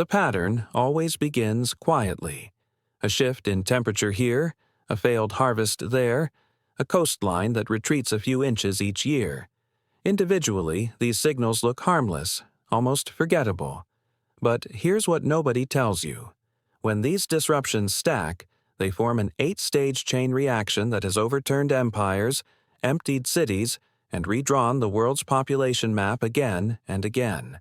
The pattern always begins quietly. A shift in temperature here, a failed harvest there, a coastline that retreats a few inches each year. Individually, these signals look harmless, almost forgettable. But here's what nobody tells you. When these disruptions stack, they form an 8-stage chain reaction that has overturned empires, emptied cities, and redrawn the world's population map again and again.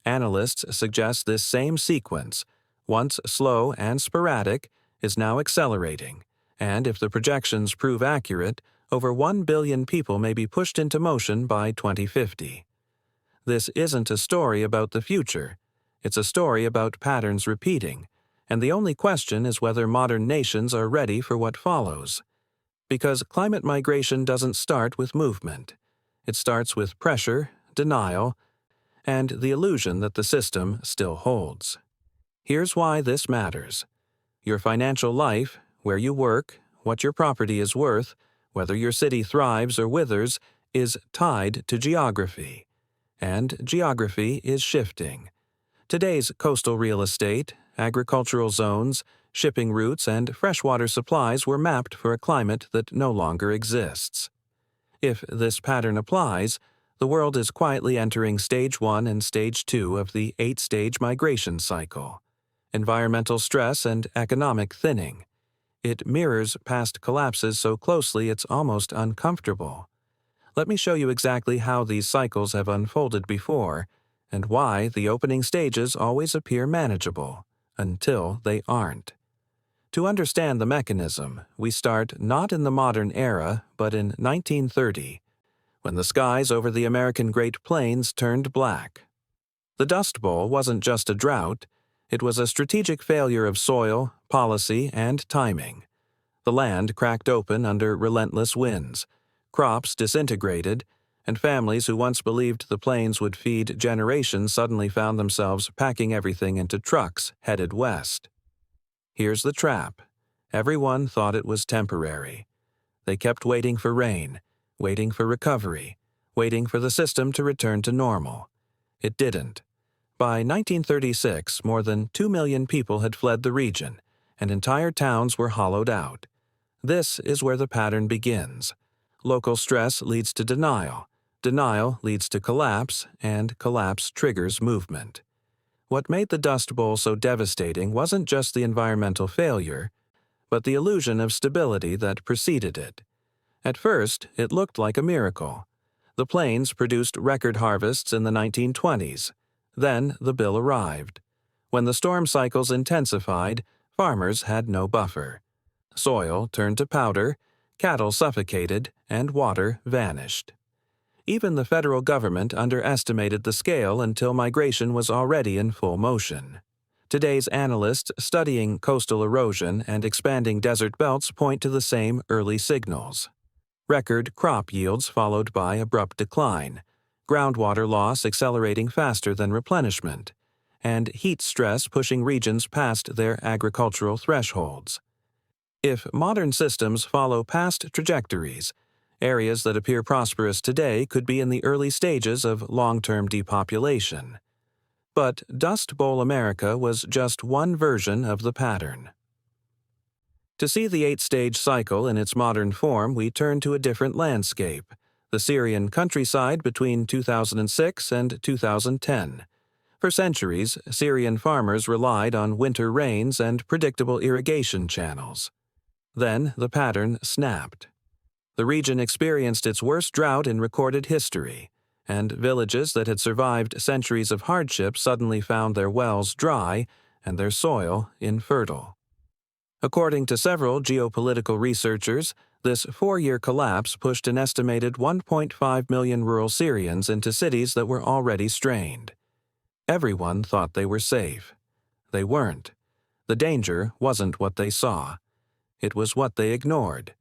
Analysts suggest this same sequence, once slow and sporadic, is now accelerating, and if the projections prove accurate, over 1 billion people may be pushed into motion by 2050. This isn't a story about the future. It's a story about patterns repeating, and the only question is whether modern nations are ready for what follows. Because climate migration doesn't start with movement. It starts with pressure, denial, and the illusion that the system still holds. Here's why this matters. Your financial life, where you work, what your property is worth, whether your city thrives or withers, is tied to geography. And geography is shifting. Today's coastal real estate, agricultural zones, shipping routes, and freshwater supplies were mapped for a climate that no longer exists. If this pattern applies, the world is quietly entering Stage 1 and Stage 2 of the 8-stage migration cycle. Environmental stress and economic thinning. It mirrors past collapses so closely it's almost uncomfortable. Let me show you exactly how these cycles have unfolded before, and why the opening stages always appear manageable, until they aren't. To understand the mechanism, we start not in the modern era, but in 1930, when the skies over the American Great Plains turned black. The Dust Bowl wasn't just a drought, it was a strategic failure of soil, policy, and timing. The land cracked open under relentless winds, crops disintegrated, and families who once believed the plains would feed generations suddenly found themselves packing everything into trucks headed west. Here's the trap. Everyone thought it was temporary. They kept waiting for rain, waiting for recovery, waiting for the system to return to normal. It didn't. By 1936, more than 2 million people had fled the region, and entire towns were hollowed out. This is where the pattern begins. Local stress leads to denial. Denial leads to collapse, and collapse triggers movement. What made the Dust Bowl so devastating wasn't just the environmental failure, but the illusion of stability that preceded it. At first, it looked like a miracle. The plains produced record harvests in the 1920s. Then the bill arrived. When the storm cycles intensified, farmers had no buffer. Soil turned to powder, cattle suffocated, and water vanished. Even the federal government underestimated the scale until migration was already in full motion. Today's analysts studying coastal erosion and expanding desert belts point to the same early signals. Record crop yields followed by abrupt decline, groundwater loss accelerating faster than replenishment, and heat stress pushing regions past their agricultural thresholds. If modern systems follow past trajectories, areas that appear prosperous today could be in the early stages of long-term depopulation. But Dust Bowl America was just one version of the pattern. To see the 8-stage cycle in its modern form, we turn to a different landscape, the Syrian countryside between 2006 and 2010. For centuries, Syrian farmers relied on winter rains and predictable irrigation channels. Then the pattern snapped. The region experienced its worst drought in recorded history, and villages that had survived centuries of hardship suddenly found their wells dry and their soil infertile. According to several geopolitical researchers, this 4-year collapse pushed an estimated 1.5 million rural Syrians into cities that were already strained. Everyone thought they were safe. They weren't. The danger wasn't what they saw. It was what they ignored.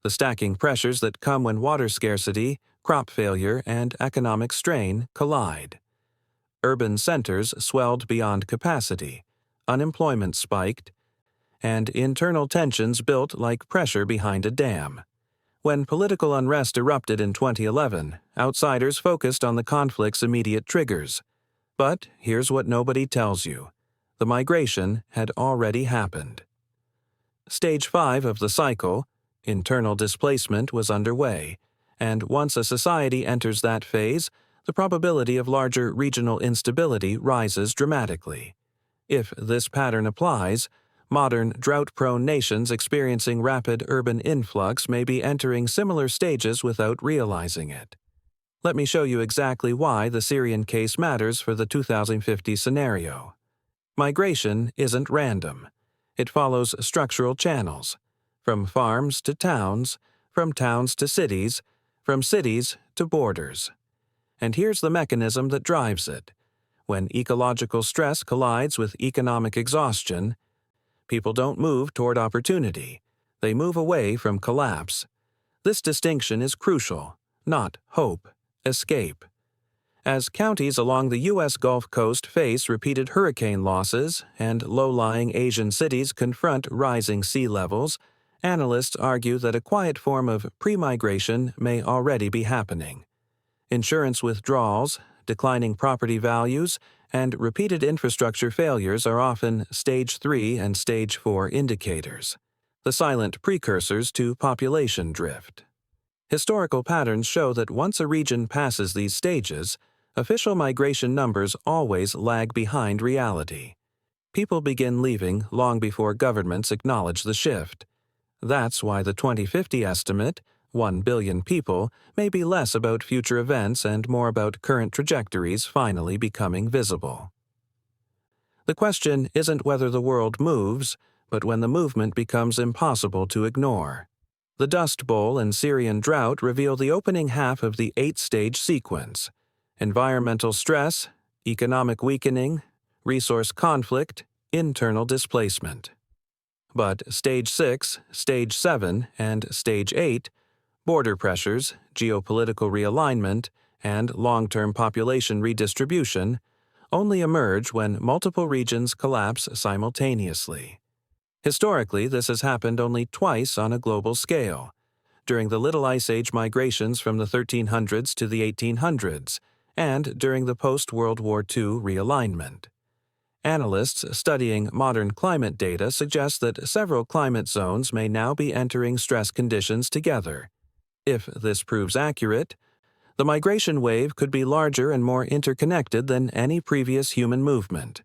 The stacking pressures that come when water scarcity, crop failure, and economic strain collide. Urban centers swelled beyond capacity, unemployment spiked, and internal tensions built like pressure behind a dam. When political unrest erupted in 2011, outsiders focused on the conflict's immediate triggers. But here's what nobody tells you. The migration had already happened. Stage 5 of the cycle, internal displacement, was underway, and once a society enters that phase, the probability of larger regional instability rises dramatically. If this pattern applies, modern drought-prone nations experiencing rapid urban influx may be entering similar stages without realizing it. Let me show you exactly why the Syrian case matters for the 2050 scenario. Migration isn't random. It follows structural channels, from farms to towns, from towns to cities, from cities to borders. And here's the mechanism that drives it. When ecological stress collides with economic exhaustion, people don't move toward opportunity. They move away from collapse. This distinction is crucial, not hope, escape. As counties along the U.S. Gulf Coast face repeated hurricane losses and low-lying Asian cities confront rising sea levels, analysts argue that a quiet form of pre-migration may already be happening. Insurance withdrawals, declining property values, and repeated infrastructure failures are often Stage 3 and Stage 4 indicators, the silent precursors to population drift. Historical patterns show that once a region passes these stages, official migration numbers always lag behind reality. People begin leaving long before governments acknowledge the shift. That's why the 2050 estimate, 1 billion people, may be less about future events and more about current trajectories finally becoming visible. The question isn't whether the world moves, but when the movement becomes impossible to ignore. The Dust Bowl and Syrian drought reveal the opening half of the 8-stage sequence: environmental stress, economic weakening, resource conflict, internal displacement. But Stage 6, Stage 7, and Stage 8, border pressures, geopolitical realignment, and long-term population redistribution, only emerge when multiple regions collapse simultaneously. Historically, this has happened only twice on a global scale, during the Little Ice Age migrations from the 1300s to the 1800s, and during the post-World War II realignment. Analysts studying modern climate data suggest that several climate zones may now be entering stress conditions together. If this proves accurate, the migration wave could be larger and more interconnected than any previous human movement.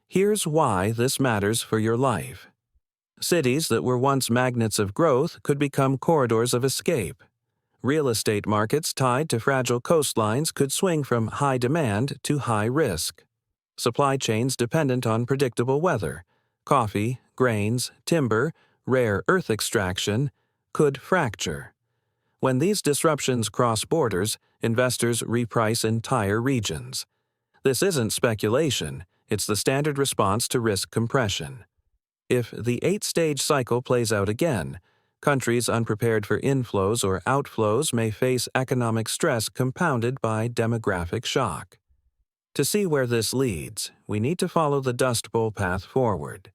Here's why this matters for your life. Cities that were once magnets of growth could become corridors of escape. Real estate markets tied to fragile coastlines could swing from high demand to high risk. Supply chains dependent on predictable weather, coffee, grains, timber, rare earth extraction, could fracture. When these disruptions cross borders, investors reprice entire regions. This isn't speculation, it's the standard response to risk compression. If the 8-stage cycle plays out again, countries unprepared for inflows or outflows may face economic stress compounded by demographic shock. To see where this leads, we need to follow the Dust Bowl path forward.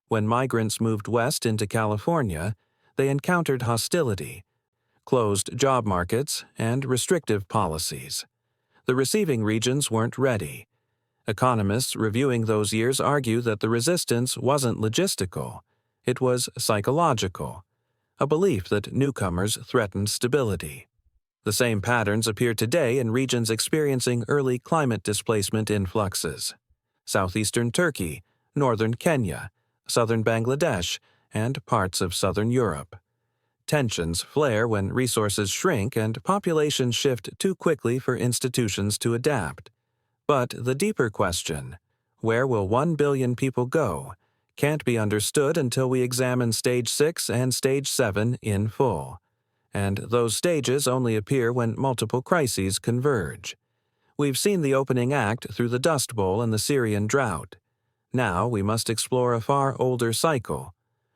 When migrants moved west into California, they encountered hostility, closed job markets, and restrictive policies. The receiving regions weren't ready. Economists reviewing those years argue that the resistance wasn't logistical, it was psychological, a belief that newcomers threatened stability. The same patterns appear today in regions experiencing early climate displacement influxes: southeastern Turkey, northern Kenya, southern Bangladesh, and parts of southern Europe. Tensions flare when resources shrink and populations shift too quickly for institutions to adapt. But the deeper question, where will 1 billion people go, can't be understood until we examine Stage 6 and Stage 7 in full. And those stages only appear when multiple crises converge. We've seen the opening act through the Dust Bowl and the Syrian drought. Now we must explore a far older cycle,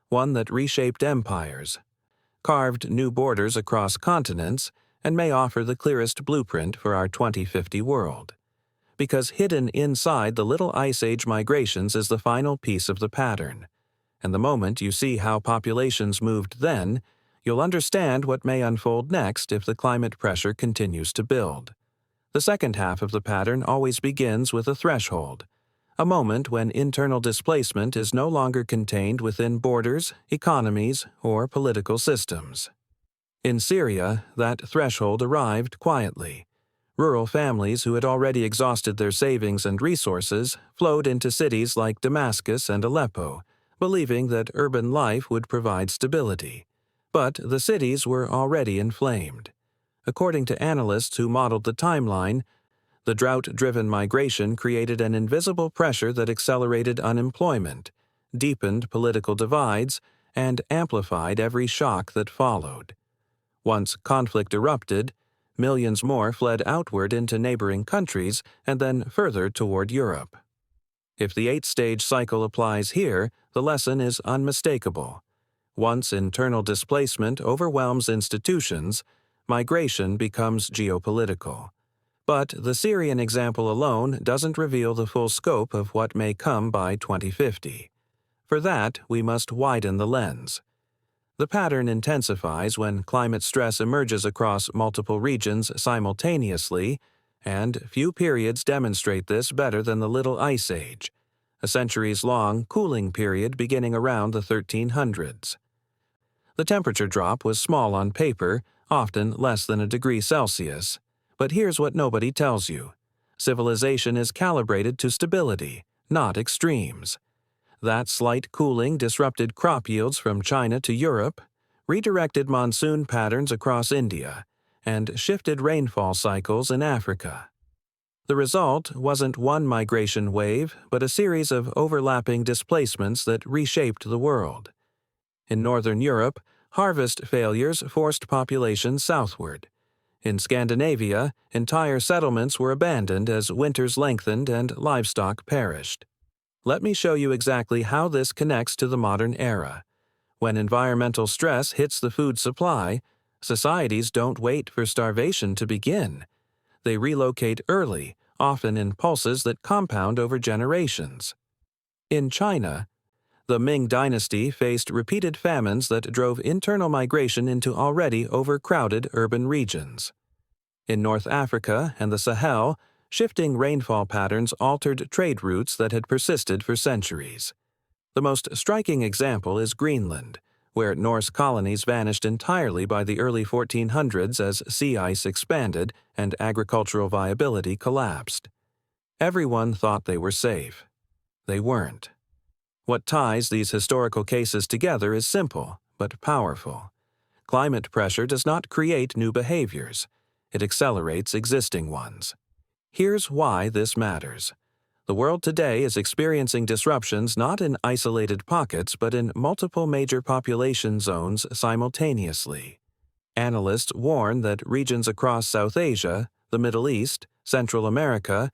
one that reshaped empires, carved new borders across continents, and may offer the clearest blueprint for our 2050 world. Because hidden inside the Little Ice Age migrations is the final piece of the pattern. And the moment you see how populations moved then, you'll understand what may unfold next if the climate pressure continues to build. The second half of the pattern always begins with a threshold, a moment when internal displacement is no longer contained within borders, economies, or political systems. In Syria, that threshold arrived quietly. Rural families who had already exhausted their savings and resources flowed into cities like Damascus and Aleppo, believing that urban life would provide stability. But the cities were already inflamed. According to analysts who modeled the timeline, the drought-driven migration created an invisible pressure that accelerated unemployment, deepened political divides, and amplified every shock that followed. Once conflict erupted, millions more fled outward into neighboring countries and then further toward Europe. If the 8-stage cycle applies here, the lesson is unmistakable. Once internal displacement overwhelms institutions, migration becomes geopolitical. But the Syrian example alone doesn't reveal the full scope of what may come by 2050. For that, we must widen the lens. The pattern intensifies when climate stress emerges across multiple regions simultaneously, and few periods demonstrate this better than the Little Ice Age, a centuries-long cooling period beginning around the 1300s. The temperature drop was small on paper, often less than a degree Celsius. But here's what nobody tells you. Civilization is calibrated to stability, not extremes. That slight cooling disrupted crop yields from China to Europe, redirected monsoon patterns across India, and shifted rainfall cycles in Africa. The result wasn't one migration wave, but a series of overlapping displacements that reshaped the world. In Northern Europe, harvest failures forced populations southward. In Scandinavia, entire settlements were abandoned as winters lengthened and livestock perished. Let me show you exactly how this connects to the modern era. When environmental stress hits the food supply, societies don't wait for starvation to begin. They relocate early, often in pulses that compound over generations. In China, the Ming Dynasty faced repeated famines that drove internal migration into already overcrowded urban regions. In North Africa and the Sahel, shifting rainfall patterns altered trade routes that had persisted for centuries. The most striking example is Greenland, where Norse colonies vanished entirely by the early 1400s as sea ice expanded and agricultural viability collapsed. Everyone thought they were safe. They weren't. What ties these historical cases together is simple, but powerful. Climate pressure does not create new behaviors. It accelerates existing ones. Here's why this matters. The world today is experiencing disruptions not in isolated pockets but in multiple major population zones simultaneously. Analysts warn that regions across South Asia, the Middle East, Central America,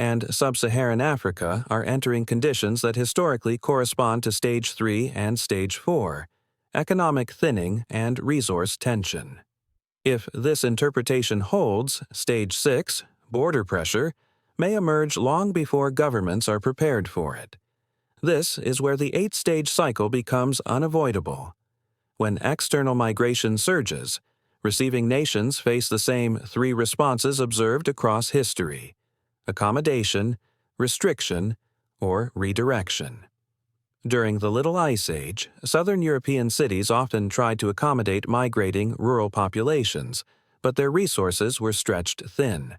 and Sub-Saharan Africa are entering conditions that historically correspond to Stage 3 and Stage 4, economic thinning and resource tension. If this interpretation holds, Stage 6, border pressure, may emerge long before governments are prepared for it. This is where the 8-stage cycle becomes unavoidable. When external migration surges, receiving nations face the same 3 responses observed across history: accommodation, restriction, or redirection. During the Little Ice Age, southern European cities often tried to accommodate migrating rural populations, but their resources were stretched thin.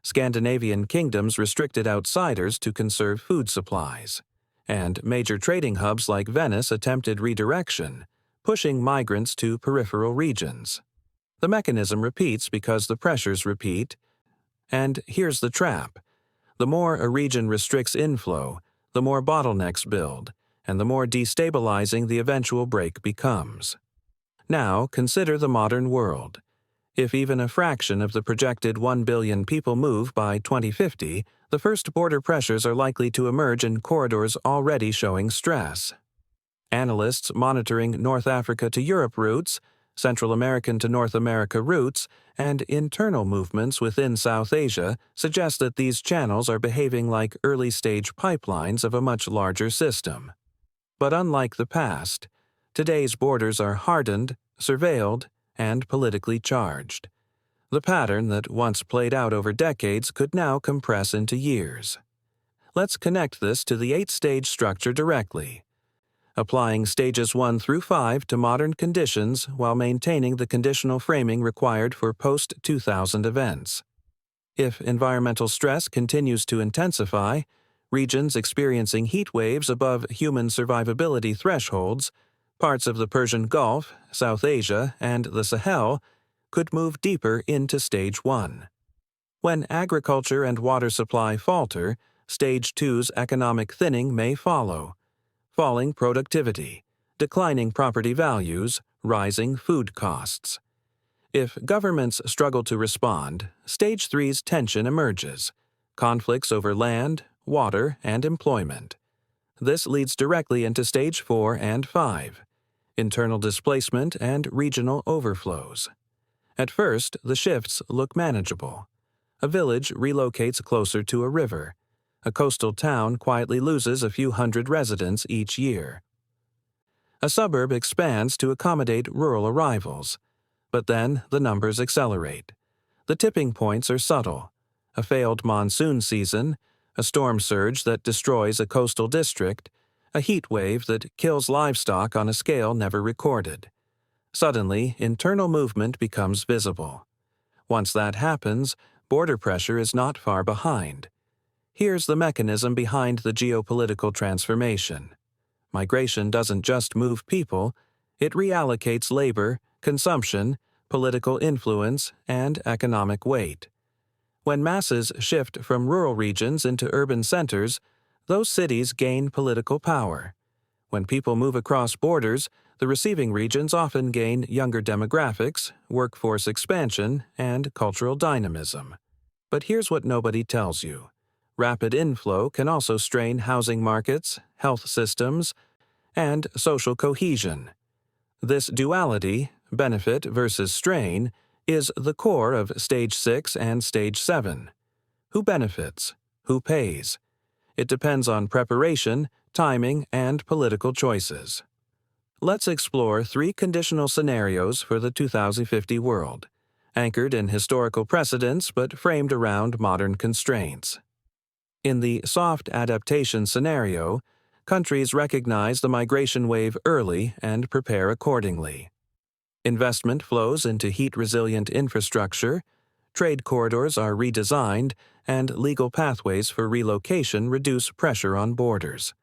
Scandinavian kingdoms restricted outsiders to conserve food supplies, and major trading hubs like Venice attempted redirection, pushing migrants to peripheral regions. The mechanism repeats because the pressures repeat. And here's the trap. The more a region restricts inflow, the more bottlenecks build, and the more destabilizing the eventual break becomes. Now, consider the modern world. If even a fraction of the projected 1 billion people move by 2050, the first border pressures are likely to emerge in corridors already showing stress. Analysts monitoring North Africa to Europe routes, Central American to North America routes, and internal movements within South Asia suggest that these channels are behaving like early-stage pipelines of a much larger system. But unlike the past, today's borders are hardened, surveilled, and politically charged. The pattern that once played out over decades could now compress into years. Let's connect this to the 8-stage structure directly, applying stages 1 through 5 to modern conditions while maintaining the conditional framing required for post-2000 events. If environmental stress continues to intensify, regions experiencing heat waves above human survivability thresholds, parts of the Persian Gulf, South Asia, and the Sahel could move deeper into Stage 1. When agriculture and water supply falter, Stage 2's economic thinning may follow. Falling productivity, declining property values, rising food costs. If governments struggle to respond, Stage 3's tension emerges, conflicts over land, water, and employment. This leads directly into Stage 4 and 5, internal displacement and regional overflows. At first, the shifts look manageable. A village relocates closer to a river. A coastal town quietly loses a few hundred residents each year. A suburb expands to accommodate rural arrivals. But then the numbers accelerate. The tipping points are subtle. A failed monsoon season, a storm surge that destroys a coastal district, a heat wave that kills livestock on a scale never recorded. Suddenly, internal movement becomes visible. Once that happens, border pressure is not far behind. Here's the mechanism behind the geopolitical transformation. Migration doesn't just move people, it reallocates labor, consumption, political influence, and economic weight. When masses shift from rural regions into urban centers, those cities gain political power. When people move across borders, the receiving regions often gain younger demographics, workforce expansion, and cultural dynamism. But here's what nobody tells you. Rapid inflow can also strain housing markets, health systems, and social cohesion. This duality, benefit versus strain, is the core of Stage 6 and Stage 7. Who benefits? Who pays? It depends on preparation, timing, and political choices. Let's explore 3 conditional scenarios for the 2050 world, anchored in historical precedents but framed around modern constraints. In the soft adaptation scenario, countries recognize the migration wave early and prepare accordingly. Investment flows into heat-resilient infrastructure, trade corridors are redesigned, and legal pathways for relocation reduce pressure on borders.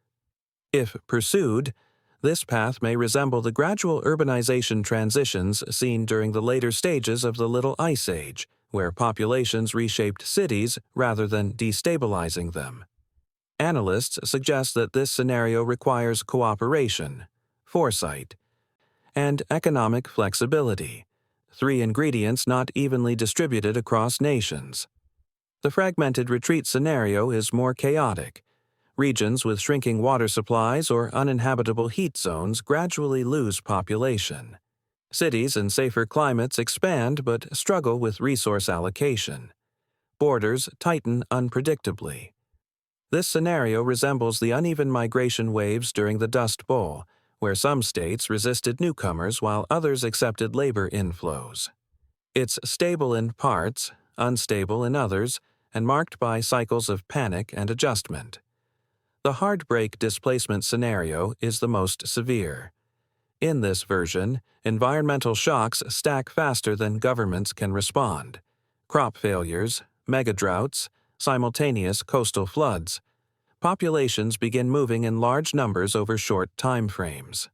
If pursued, this path may resemble the gradual urbanization transitions seen during the later stages of the Little Ice Age, where populations reshaped cities rather than destabilizing them. Analysts suggest that this scenario requires cooperation, foresight, and economic flexibility, 3 ingredients not evenly distributed across nations. The fragmented retreat scenario is more chaotic. Regions with shrinking water supplies or uninhabitable heat zones gradually lose population. Cities in safer climates expand but struggle with resource allocation. Borders tighten unpredictably. This scenario resembles the uneven migration waves during the Dust Bowl, where some states resisted newcomers while others accepted labor inflows. It's stable in parts, unstable in others, and marked by cycles of panic and adjustment. The hard-break displacement scenario is the most severe. In this version, environmental shocks stack faster than governments can respond. Crop failures, megadroughts, simultaneous coastal floods. Populations begin moving in large numbers over short time frames.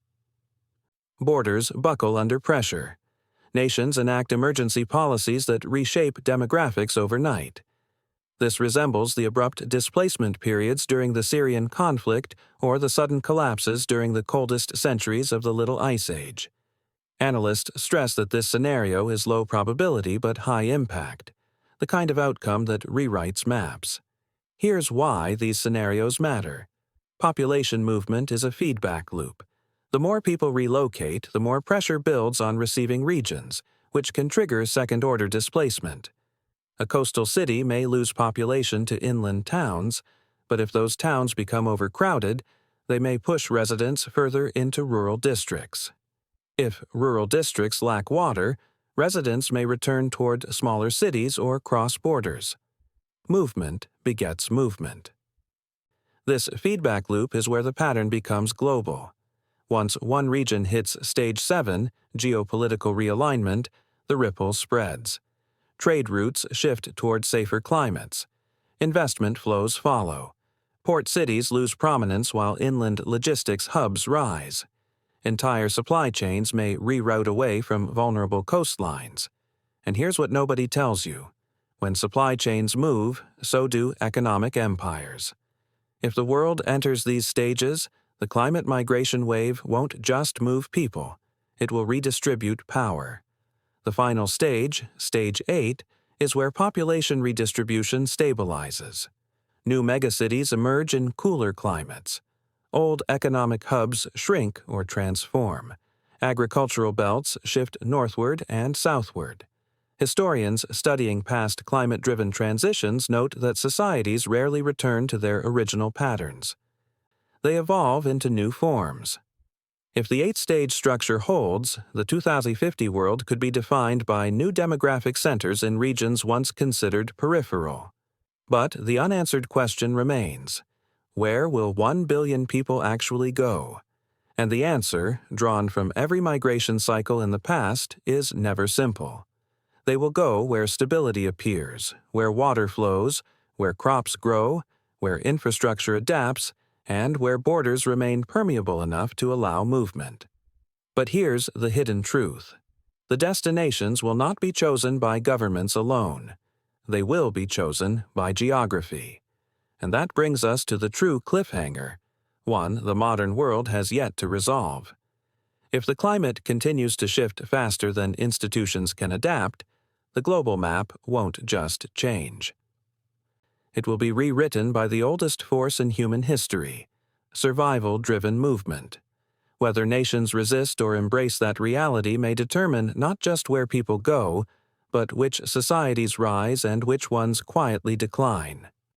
Borders buckle under pressure. Nations enact emergency policies that reshape demographics overnight. This resembles the abrupt displacement periods during the Syrian conflict or the sudden collapses during the coldest centuries of the Little Ice Age. Analysts stress that this scenario is low probability but high impact, the kind of outcome that rewrites maps. Here's why these scenarios matter. Population movement is a feedback loop. The more people relocate, the more pressure builds on receiving regions, which can trigger second-order displacement. A coastal city may lose population to inland towns, but if those towns become overcrowded, they may push residents further into rural districts. If rural districts lack water, residents may return toward smaller cities or cross borders. Movement begets movement. This feedback loop is where the pattern becomes global. Once one region hits stage 7, geopolitical realignment, the ripple spreads. Trade routes shift toward safer climates. Investment flows follow. Port cities lose prominence while inland logistics hubs rise. Entire supply chains may reroute away from vulnerable coastlines. And here's what nobody tells you. When supply chains move, so do economic empires. If the world enters these stages, the climate migration wave won't just move people. It will redistribute power. The final stage, stage 8, is where population redistribution stabilizes. New megacities emerge in cooler climates. Old economic hubs shrink or transform. Agricultural belts shift northward and southward. Historians studying past climate-driven transitions note that societies rarely return to their original patterns. They evolve into new forms. If the 8-stage structure holds, the 2050 world could be defined by new demographic centers in regions once considered peripheral. But the unanswered question remains: where will 1 billion people actually go? And the answer, drawn from every migration cycle in the past, is never simple. They will go where stability appears, where water flows, where crops grow, where infrastructure adapts, and where borders remain permeable enough to allow movement. But here's the hidden truth. The destinations will not be chosen by governments alone. They will be chosen by geography. And that brings us to the true cliffhanger, one the modern world has yet to resolve. If the climate continues to shift faster than institutions can adapt, the global map won't just change. It will be rewritten by the oldest force in human history, survival-driven movement. Whether nations resist or embrace that reality may determine not just where people go, but which societies rise and which ones quietly decline.